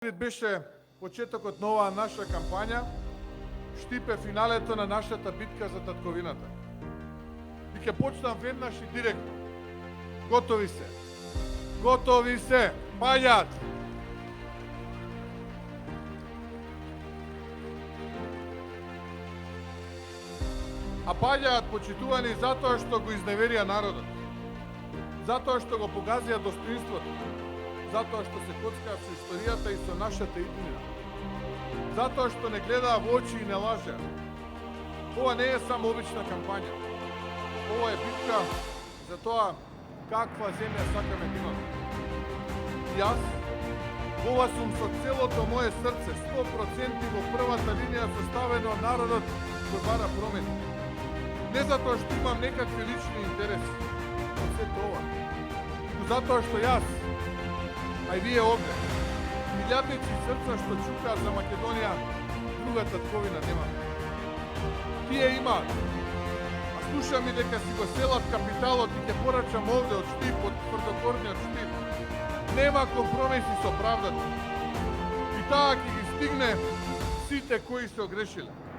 Беше почетокот на оваа наша кампања, штипе финалето на нашата битка за татковината. И ќе почнам веднаш и директно. Готови се. Готови се. Паѓаат. А паѓаат почитувани затоа што го изневерија народот. Затоа што го погазија достоинството. Затоа што се коцкаат со историјата и со нашата иднина. Затоа што не гледаа во очи и не лажеа. Ова не е само обична кампања. Ова е битка за тоа каква земја сакаме да имаме. Јас, ова сум со целото мое срце, 100% во првата линија составено од народот кој бара промени. Не затоа што имам некакви лични интереси, но се тоа. Но затоа што јас, а и вие овде, милјадници срца што чукаат за Македонија, друга татковина нема. Тие имаат. А слушам и дека си го селат капиталот и ќе порачам овде од Штип, од тврдокорниот Штип. Нема компромиси со правдата. И таа ќе ги стигне сите кои се огрешиле.